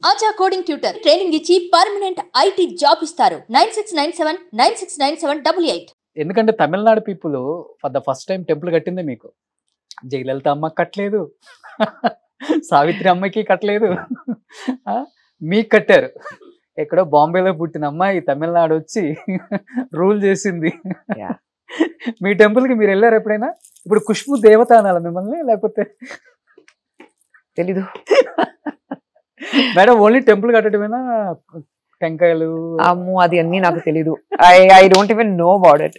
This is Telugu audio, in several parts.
ఆచా కోడింగ్ ట్యూటర్ ట్రైనింగ్ ఇచ్చి పర్మనెంట్ ఐటీ జాబ్ ఇస్తారు. 9697969788. ఎందుకంటే Tamil Nadu people for the first time temple కట్టిందే మీకు. జయలలిత అమ్మకి కట్టలేదు, సావిత్రి అమ్మకి కట్టలేదు, మీకు కట్టారు. ఎక్కడో బాంబేలో పుట్టిన అమ్మాయి తమిళనాడు వచ్చి రూల్ చేసింది. మీ టెంపుల్కి మీరు వెళ్ళారు ఎప్పుడైనా? ఇప్పుడు ఖుష్బు దేవత అనాలి మిమ్మల్ని, లేకపోతే తెలీదు మేడం? Only temple కట్టడమేనా? టెంకాయలు అమ్మో అది అన్ని నాకు తెలీదు. I don't even know about it.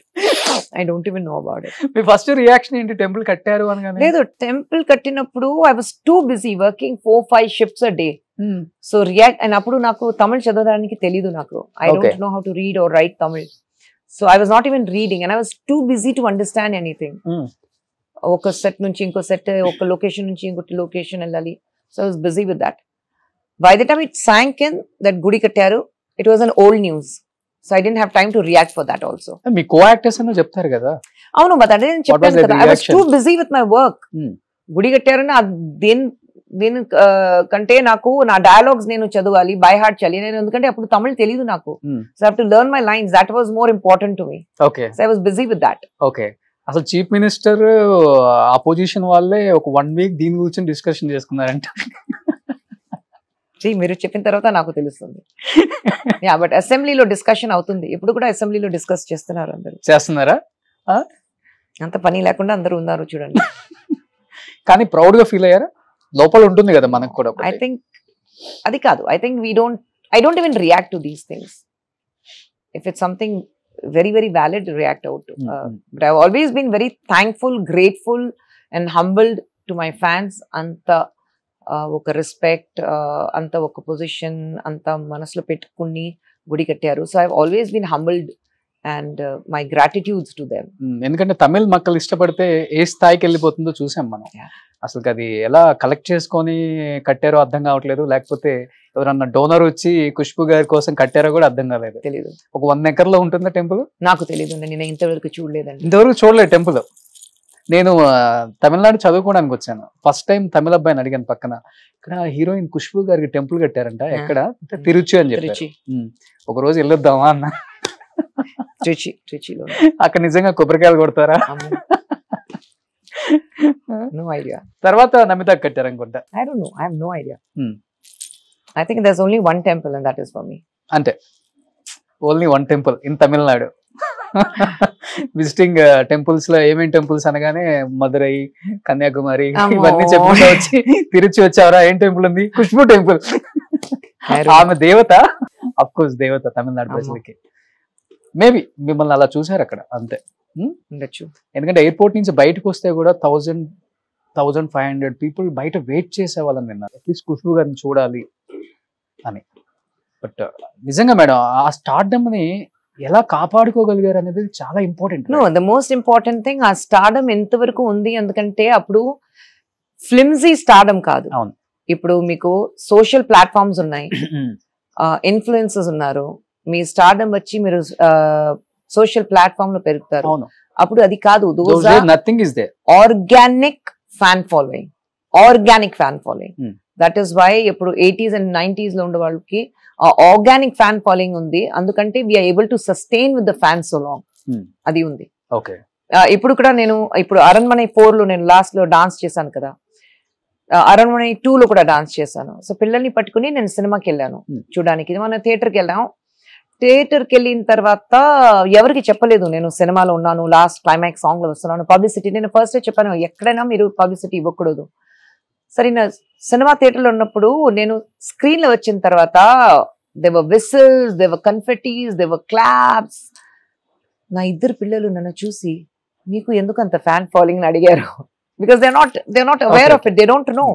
మీ ఫస్ట్ రియాక్షన్ ఏంటి టెంపుల్ కట్టారు అనగానే? లేదు, టెంపుల్ కట్టినప్పుడు I was too busy working 4-5 shifts a day. So react and అప్పుడు నాకు తమిళ్ చదవడానికి తెలీదు. నాకు I don't know how to read or write Tamil. So I was not even reading and I was too busy to understand anything. ఒక సెట్ నుంచి ఇంకో సెట్, ఒక లొకేషన్ నుంచి ఇంకోటి లొకేషన్ వెళ్ళాలి. So I was busy with that. By the time it sank in that Gudi Kattaru, it was an old news. So I didn't have time to react for that also. Me co-actors అన్న చెప్తారు కదా. అవును, but I didn't చెప్పాను కదా. I was too busy with my work. Gudi Kattaru na దీని కంటే నాకు నా డైలాగ్స్ నేను చదవాలి, బై హార్ట్ చేయాలి. నేను ఎందుకంటే అప్పుడు తమిళ్ తెలీదు నాకు. So I have to learn my lines. That was more important to me. Okay. So I was busy with that. Okay. అసలు చీఫ్ మినిస్టర్ అపోజిషన్ వాళ్ళే ఒక 1 వీక్ దీని గురించి డిస్కషన్ చేసుకున్నారంట. మీరు చెప్పిన తర్వాత నాకు తెలుస్తుంది. యా, బట్ అసెంబ్లీలో డిస్కషన్ అవుతుంది. ఇప్పుడు కూడా అసెంబ్లీలో డిస్కస్ చేస్తున్నారు. అందరూ చేస్తున్నారా? అంత పని లేకుండా అందరూ ఉన్నారు చూడండి. కానీ ప్రౌడ్ గా ఫీల్ అయ్యారా? లోపల ఉంటుంది కదా మనకు కూడా. ఐ థింక్ అది కాదు. I think I don't even react to these things. If it's something very very valid, react out. But I've always been very thankful, grateful and humbled to my fans. Anta oka respect, anta oka position, anta manaslo pettukuni gudi kattaru. So I've always been humbled and my gratitudes to them. ఎందుకంటే తమిళ్ మక్కలు ఇష్టపడితే ఏ స్థాయికి వెళ్ళిపోతుందో చూసాం మనం. అసలు అది ఎలా కలెక్ట్ చేసుకొని కట్టారో అర్థం కావట్లేదు, లేకపోతే ఎవరన్నా డోనర్ వచ్చి ఖుష్బు గారి కోసం కట్టారో కూడా అర్థం కాలేదు. తెలీదు. ఒక 1 ఎకర్లో ఉంటుందా టెంపుల్? నాకు తెలియదు, నేను ఇంతవరకు చూడలేదండి. ఇంతవరకు చూడలేదు టెంపుల్. నేను తమిళనాడు చదువుకోవడానికి వచ్చాను. ఫస్ట్ టైం తమిళ అబ్బాయిని అడిగాను పక్కన, ఇక్కడ హీరోయిన్ ఖుష్బు గారికి టెంపుల్ కట్టారంట, ఎక్కడ? తిరుచి అని చెప్పి. ఒక రోజు వెళ్ళొద్దామా అన్న. ట్రిచిలో అక్కడ నిజంగా కొబ్బరికాయలు కొడతారా? No idea. తర్వాత నమిత కట్టారు అనుకుంటా. I don't know. I have no idea. I think there's only one temple and that is for me. అంతే, only 1 temple in Tamil Nadu. Visiting temples లో ఏమేమి టెంపుల్స్ అనగానే మదురై, కన్యాకుమారి ఇవన్నీ చెప్పుకుంటూ వచ్చి తిరుచి వచ్చావరా, ఏం టెంపుల్ ఉంది? ఖుష్బు టెంపుల్. ఆమె దేవత, అఫ్ కోర్స్ దేవత తమిళనాడు ప్రజలకి. మేబీ మిమ్మల్ని అలా చూసారు అక్కడ, అంతే ఉండొచ్చు. ఎందుకంటే ఎయిర్పోర్ట్ నుంచి బయటకు వస్తే కూడా 1,500 పీపుల్ బయట వెయిట్ చేసే వాళ్ళని విన్నారు, అట్లీస్ట్ ఖుష్బు గారిని చూడాలి అని. బట్ నిజంగా మేడం ఆ స్టార్డమ్ ని ఎలా కాపాడుకోగలిగారు అనేది చాలా important. No, the most important thing ఆ స్టార్డమ్ ఎంతవరకు ఉంది, ఎందుకంటే అప్పుడు ఫ్లిమ్జీ స్టార్డమ్ కాదు. అవును, ఇప్పుడు మీకు సోషల్ ప్లాట్ఫామ్స్ ఉన్నాయి, ఇన్ఫ్లుయెన్సర్స్ ఉన్నారు. మీ స్టార్డమ్ వచ్చి మీరు సోషల్ ప్లాట్ఫామ్ లో పెరుగుతారు. అప్పుడు అది కాదు, nothing is there. Organic fan following, that is why ఇప్పుడు 80s and 90s లో ఉండే వాళ్ళకి ఆర్గానిక్ ఫ్యాన్ ఫాలోయింగ్ ఉంది. అందుకంటే we're able to sustain with the fans so long. అది ఉంది. ఇప్పుడు కూడా నేను ఇప్పుడు అరణ్మనై 4 లో నేను లాస్ట్ లో డాన్స్ చేశాను కదా, అరణ్మనై 2 లో కూడా డాన్స్ చేశాను. సో పిల్లల్ని పట్టుకుని నేను సినిమాకి వెళ్ళాను చూడడానికి. మనం థియేటర్కి వెళ్ళాం. థియేటర్కి వెళ్ళిన తర్వాత ఎవరికి చెప్పలేదు నేను సినిమాలో ఉన్నాను, లాస్ట్ క్లైమాక్స్ సాంగ్ లో వస్తున్నాను, పబ్లిసిటీ. నేను ఫస్ట్ చెప్పాను, ఎక్కడైనా మీరు పబ్లిసిటీ ఇవ్వకూడదు. సరే, నా సినిమా థియేటర్లో ఉన్నప్పుడు నేను స్క్రీన్ లో వచ్చిన తర్వాత there were whistles, there were confettis, there were claps. నా 2 పిల్లలు నన్ను చూసి, మీకు ఎందుకు అంత ఫ్యాన్ ఫాలోయింగ్ అని అడిగారు. Because they not aware of it, they don't know.